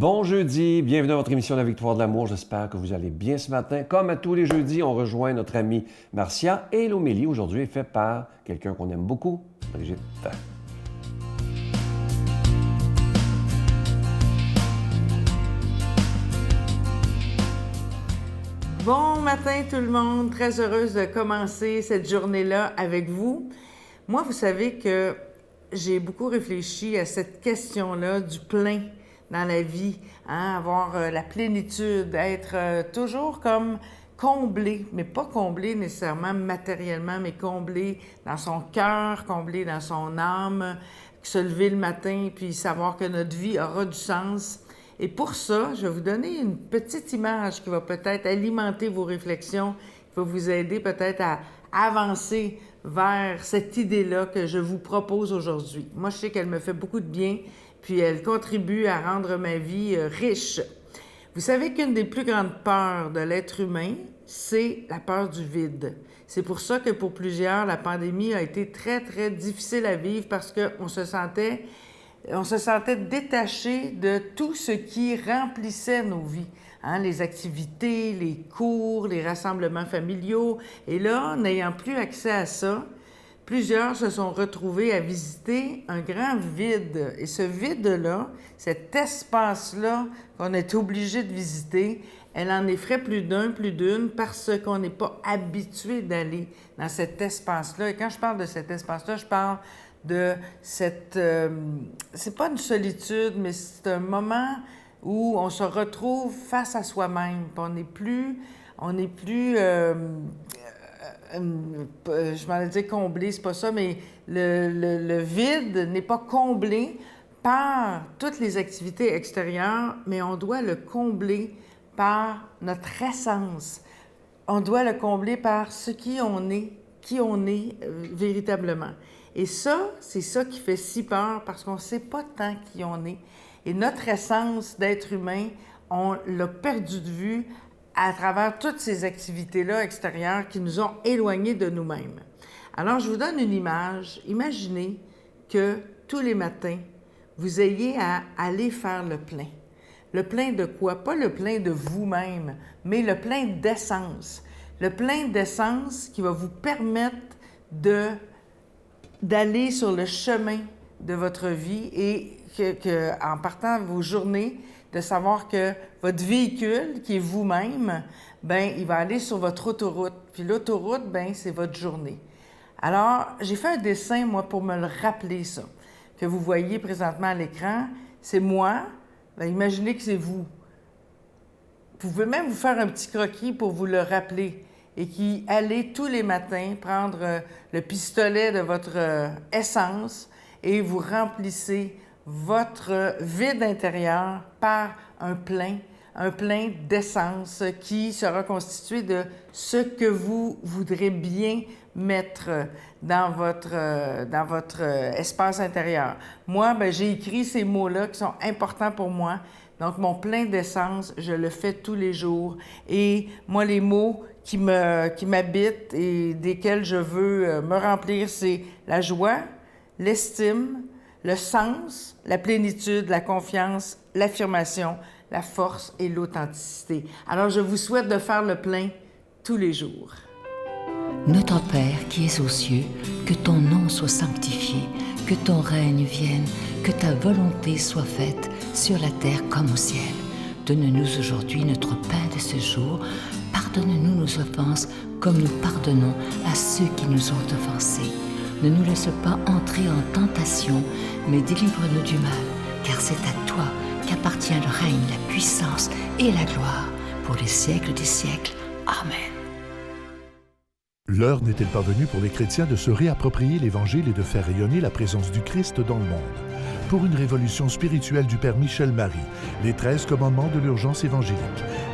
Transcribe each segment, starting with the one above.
Bon jeudi, bienvenue à votre émission La Victoire de l'amour. J'espère que vous allez bien ce matin. Comme à tous les jeudis, on rejoint notre amie Marcia et l'homélie aujourd'hui est faite par quelqu'un qu'on aime beaucoup, Brigitte. Bon matin tout le monde, très heureuse de commencer cette journée-là avec vous. Moi, vous savez que j'ai beaucoup réfléchi à cette question-là du plein dans la vie, hein? Avoir la plénitude, être toujours comme comblé, mais pas comblé nécessairement matériellement, mais comblé dans son cœur, comblé dans son âme, se lever le matin puis savoir que notre vie aura du sens. Et pour ça, je vais vous donner une petite image qui va peut-être alimenter vos réflexions, qui va vous aider peut-être à avancer vers cette idée-là que je vous propose aujourd'hui. Moi, je sais qu'elle me fait beaucoup de bien, puis elle contribue à rendre ma vie riche. Vous savez qu'une des plus grandes peurs de l'être humain, c'est la peur du vide. C'est pour ça que pour plusieurs, la pandémie a été très, très difficile à vivre parce qu'on se sentait détaché de tout ce qui remplissait nos vies. Hein? Les activités, les cours, les rassemblements familiaux. Et là, n'ayant plus accès à ça, plusieurs se sont retrouvés à visiter un grand vide. Et ce vide-là, cet espace-là qu'on est obligé de visiter, elle en effraie plus d'un, plus d'une, parce qu'on n'est pas habitué d'aller dans cet espace-là. Et quand je parle de cet espace-là, je parle de cette... c'est pas une solitude, mais c'est un moment où on se retrouve face à soi-même. On n'est plus je m'en ai dit comblé, c'est pas ça, mais le vide n'est pas comblé par toutes les activités extérieures, mais on doit le combler par notre essence. On doit le combler par ce qui on est véritablement. Et ça, c'est ça qui fait si peur parce qu'on ne sait pas tant qui on est. Et notre essence d'être humain, on l'a perdu de vue à travers toutes ces activités-là extérieures qui nous ont éloignés de nous-mêmes. Alors, je vous donne une image. Imaginez que tous les matins, vous ayez à aller faire le plein. Le plein de quoi? Pas le plein de vous-même, mais le plein d'essence. Le plein d'essence qui va vous permettre d'aller sur le chemin de votre vie et en partant de vos journées, de savoir que votre véhicule, qui est vous-même, bien, il va aller sur votre autoroute. Puis l'autoroute, bien, c'est votre journée. Alors, j'ai fait un dessin, moi, pour me le rappeler, ça, que vous voyez présentement à l'écran. C'est moi. Bien, imaginez que c'est vous. Vous pouvez même vous faire un petit croquis pour vous le rappeler et qui allez tous les matins prendre le pistolet de votre essence et vous remplissez votre vide intérieur par un plein d'essence qui sera constitué de ce que vous voudrez bien mettre dans votre espace intérieur. Moi, bien, j'ai écrit ces mots-là qui sont importants pour moi. Donc, mon plein d'essence, je le fais tous les jours. Et moi, les mots qui m'habitent et desquels je veux me remplir, c'est la joie, l'estime, le sens, la plénitude, la confiance, l'affirmation, la force et l'authenticité. Alors, je vous souhaite de faire le plein tous les jours. Notre Père qui es aux cieux, que ton nom soit sanctifié, que ton règne vienne, que ta volonté soit faite sur la terre comme au ciel. Donne-nous aujourd'hui notre pain de ce jour. Pardonne-nous nos offenses comme nous pardonnons à ceux qui nous ont offensés. Ne nous laisse pas entrer en tentation, mais délivre-nous du mal, car c'est à toi qu'appartient le règne, la puissance et la gloire pour les siècles des siècles. Amen. L'heure n'est-elle pas venue pour les chrétiens de se réapproprier l'Évangile et de faire rayonner la présence du Christ dans le monde? Pour une révolution spirituelle du Père Michel Marie, les 13 commandements de l'urgence évangélique,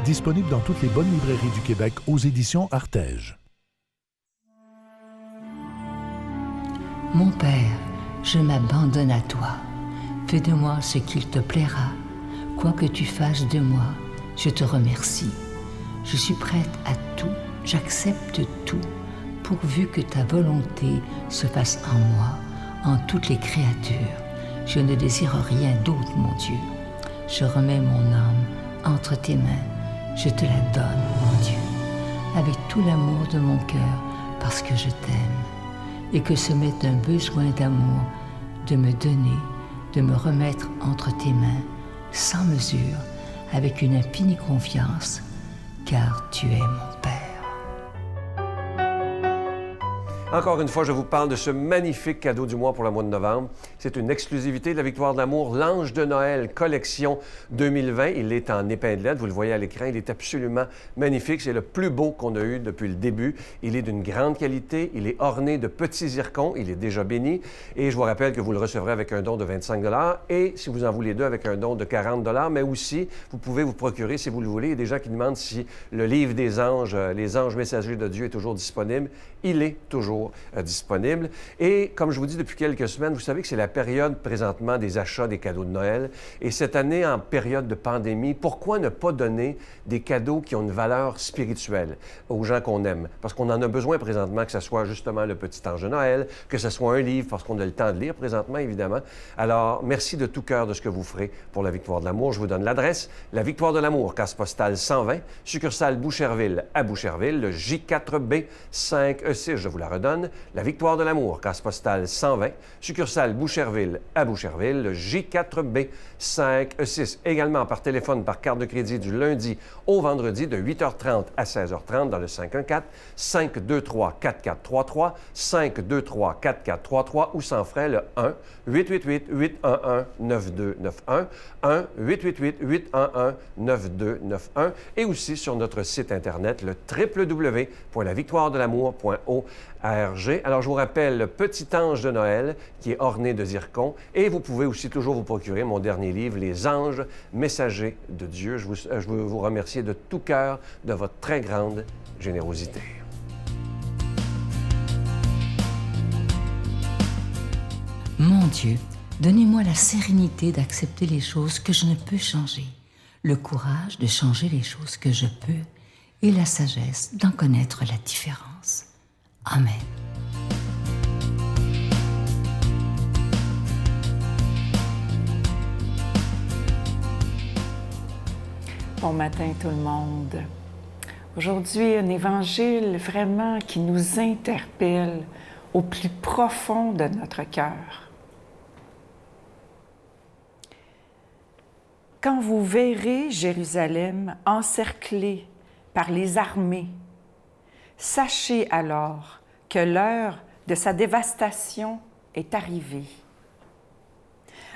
disponibles dans toutes les bonnes librairies du Québec aux éditions Artege. Mon Père, je m'abandonne à toi. Fais de moi ce qu'il te plaira. Quoi que tu fasses de moi, je te remercie. Je suis prête à tout, j'accepte tout, pourvu que ta volonté se fasse en moi, en toutes les créatures. Je ne désire rien d'autre, mon Dieu. je remets mon âme entre tes mains. Je te la donne, mon Dieu, avec tout l'amour de mon cœur, parce que je t'aime, et que ce m'est un besoin d'amour de me donner, de me remettre entre tes mains, sans mesure, avec une infinie confiance, car tu es mon Père. Encore une fois, je vous parle de ce magnifique cadeau du mois pour le mois de novembre. C'est une exclusivité de la Victoire de l'amour, l'Ange de Noël, collection 2020. Il est en épinglette, vous le voyez à l'écran. Il est absolument magnifique. C'est le plus beau qu'on a eu depuis le début. Il est d'une grande qualité. Il est orné de petits zircons. Il est déjà béni. Et je vous rappelle que vous le recevrez avec un don de 25 $ et si vous en voulez deux, avec un don de 40 $. Mais aussi, vous pouvez vous procurer, si vous le voulez. Il y a des gens qui demandent si le livre des anges, les anges messagers de Dieu, est toujours disponible. Il est toujours disponible. Et comme je vous dis depuis quelques semaines, vous savez que c'est la période présentement des achats des cadeaux de Noël. Et cette année, en période de pandémie, pourquoi ne pas donner des cadeaux qui ont une valeur spirituelle aux gens qu'on aime? Parce qu'on en a besoin présentement, que ce soit justement le petit ange de Noël, que ce soit un livre, parce qu'on a le temps de lire présentement, évidemment. Alors, merci de tout cœur de ce que vous ferez pour la Victoire de l'amour. Je vous donne l'adresse, la Victoire de l'amour, case postale 120, succursale Boucherville à Boucherville, le J4B 5E6, je vous la redonne. La Victoire de l'amour, case postale 120, succursale Boucherville à Boucherville, le J4B 5E6. Également par téléphone, par carte de crédit du lundi au vendredi de 8h30 à 16h30 dans le 514-523-4433, 523-4433 ou sans frais le 1-888-811-9291, 1-888-811-9291 et aussi sur notre site Internet, le www.lavictoiredelamour.org. Alors, je vous rappelle le Petit Ange de Noël qui est orné de zircon et vous pouvez aussi toujours vous procurer mon dernier livre, Les Anges messagers de Dieu. Je veux vous remercier de tout cœur de votre très grande générosité. Mon Dieu, donnez-moi la sérénité d'accepter les choses que je ne peux changer, le courage de changer les choses que je peux et la sagesse d'en connaître la différence. Amen. Bon matin tout le monde. Aujourd'hui, un évangile vraiment qui nous interpelle au plus profond de notre cœur. Quand vous verrez Jérusalem encerclée par les armées, sachez alors que l'heure de sa dévastation est arrivée.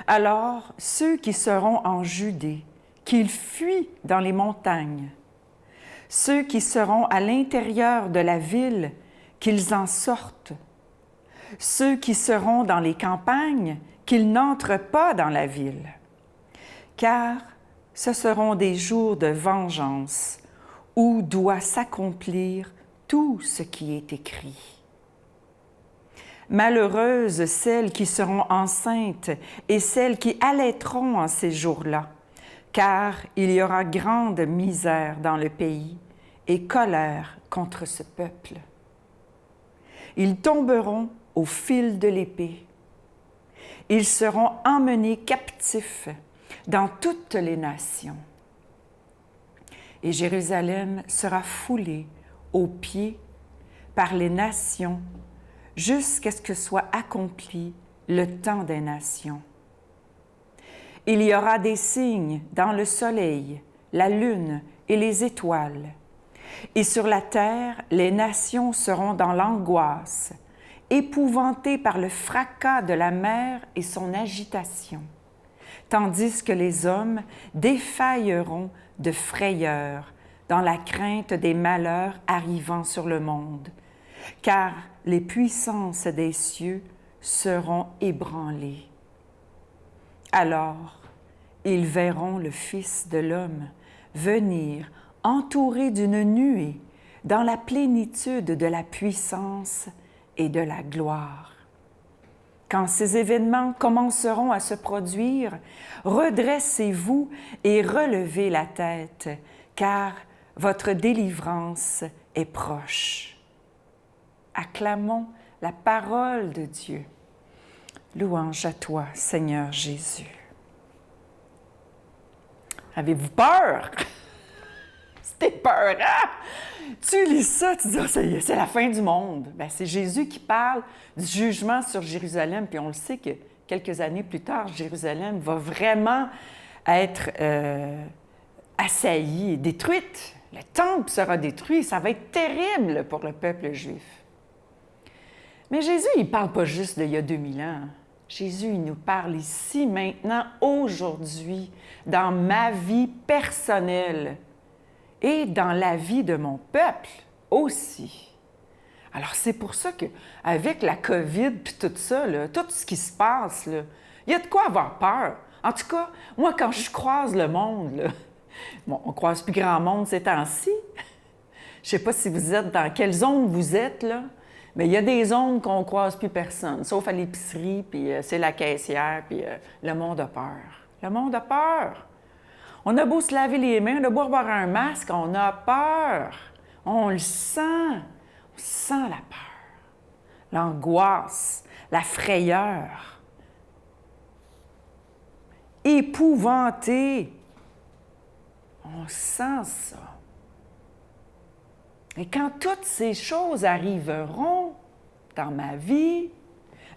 Alors, ceux qui seront en Judée, qu'ils fuient dans les montagnes, ceux qui seront à l'intérieur de la ville, qu'ils en sortent, ceux qui seront dans les campagnes, qu'ils n'entrent pas dans la ville, car ce seront des jours de vengeance où doit s'accomplir tout ce qui est écrit. Malheureuses celles qui seront enceintes et celles qui allaiteront en ces jours-là, car il y aura grande misère dans le pays et colère contre ce peuple. Ils tomberont au fil de l'épée. Ils seront emmenés captifs dans toutes les nations. Et Jérusalem sera foulée aux pieds par les nations jusqu'à ce que soit accompli le temps des nations. Il y aura des signes dans le soleil, la lune et les étoiles. Et sur la terre, les nations seront dans l'angoisse, épouvantées par le fracas de la mer et son agitation, tandis que les hommes défailleront de frayeur dans la crainte des malheurs arrivant sur le monde, car les puissances des cieux seront ébranlées. Alors, ils verront le Fils de l'homme venir entouré d'une nuée dans la plénitude de la puissance et de la gloire. Quand ces événements commenceront à se produire, redressez-vous et relevez la tête, car votre délivrance est proche. Acclamons la parole de Dieu. Louange à toi, Seigneur Jésus. Avez-vous peur? C'était peurant! Tu lis ça, tu dis, oh, ça y est, c'est la fin du monde. Bien, c'est Jésus qui parle du jugement sur Jérusalem, puis on le sait que quelques années plus tard, Jérusalem va vraiment être assaillie et détruite. Le temple sera détruit, ça va être terrible pour le peuple juif. Mais Jésus, il ne parle pas juste d'il y a 2000 ans. Jésus, il nous parle ici, maintenant, aujourd'hui, dans ma vie personnelle et dans la vie de mon peuple aussi. Alors, c'est pour ça qu'avec la COVID puis tout ça, là, tout ce qui se passe, là, il y a de quoi avoir peur. En tout cas, moi, quand je croise le monde, là, bon, on ne croise plus grand monde ces temps-ci. Je ne sais pas si vous êtes dans quelle zone vous êtes, là, mais il y a des zones qu'on ne croise plus personne, sauf à l'épicerie, puis c'est la caissière, puis le monde a peur. Le monde a peur. On a beau se laver les mains, on a beau avoir un masque, on a peur. On le sent. On sent la peur, l'angoisse, la frayeur. Épouvanté. On sent ça. Et quand toutes ces choses arriveront dans ma vie,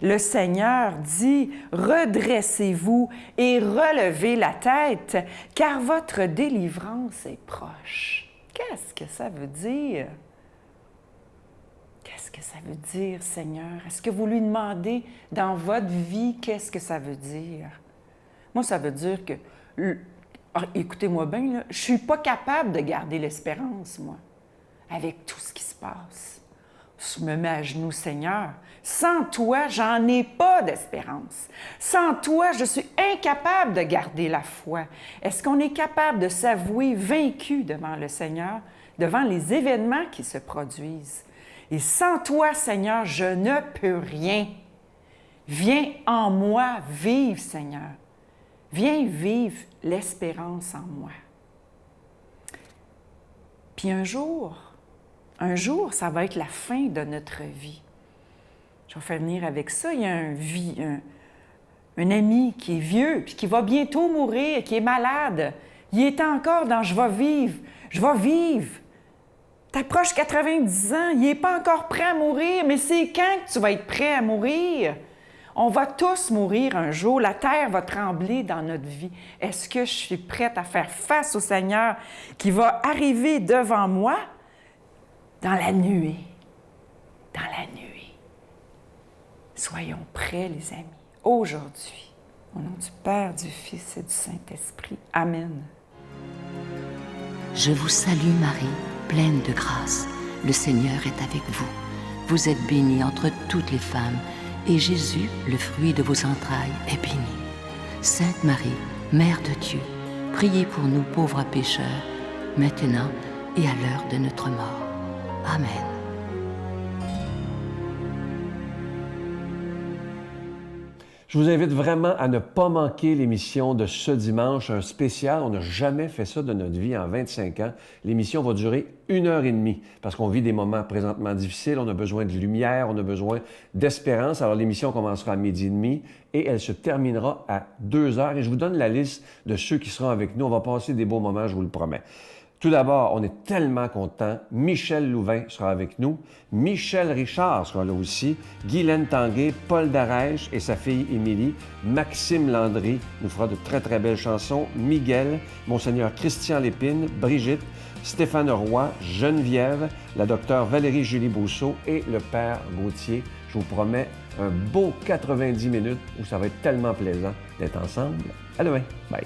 le Seigneur dit, « Redressez-vous et relevez la tête, car votre délivrance est proche. » Qu'est-ce que ça veut dire? Qu'est-ce que ça veut dire, Seigneur? Est-ce que vous lui demandez dans votre vie qu'est-ce que ça veut dire? Moi, ça veut dire que, écoutez-moi bien, là, je ne suis pas capable de garder l'espérance, moi, avec tout ce qui se passe. Je me mets à genoux, Seigneur. Sans toi, j'en ai pas d'espérance. Sans toi, je suis incapable de garder la foi. Est-ce qu'on est capable de s'avouer vaincu devant le Seigneur, devant les événements qui se produisent? Et sans toi, Seigneur, je ne peux rien. Viens en moi vivre, Seigneur. Viens vivre l'espérance en moi. Puis un jour, ça va être la fin de notre vie. Je vais faire venir avec ça. Il y a un ami qui est vieux, puis qui va bientôt mourir, qui est malade. Il est encore dans « je vais vivre, je vais vivre ». T'approches 90 ans, il n'est pas encore prêt à mourir, mais c'est quand que tu vas être prêt à mourir? On va tous mourir un jour, la terre va trembler dans notre vie. Est-ce que je suis prête à faire face au Seigneur qui va arriver devant moi dans la nuée? Dans la nuée. Soyons prêts, les amis, aujourd'hui. Au nom du Père, du Fils et du Saint-Esprit. Amen. Je vous salue Marie, pleine de grâce. Le Seigneur est avec vous. Vous êtes bénie entre toutes les femmes, et Jésus, le fruit de vos entrailles, est béni. Sainte Marie, Mère de Dieu, priez pour nous pauvres pécheurs, maintenant et à l'heure de notre mort. Amen. Je vous invite vraiment à ne pas manquer l'émission de ce dimanche, un spécial. On n'a jamais fait ça de notre vie en 25 ans. L'émission va durer 1h30 parce qu'on vit des moments présentement difficiles. On a besoin de lumière, on a besoin d'espérance. Alors, l'émission commencera à 12h30 et elle se terminera à 2h. Et je vous donne la liste de ceux qui seront avec nous. On va passer des beaux moments, je vous le promets. Tout d'abord, on est tellement contents. Michel Louvain sera avec nous. Michel Richard sera là aussi. Guylaine Tanguay, Paul Darèche et sa fille Émilie. Maxime Landry nous fera de très, très belles chansons. Miguel, Monseigneur Christian Lépine, Brigitte, Stéphane Roy, Geneviève, la docteure Valérie-Julie Bousseau et le Père Gauthier. Je vous promets un beau 90 minutes où ça va être tellement plaisant d'être ensemble. À demain. Bye!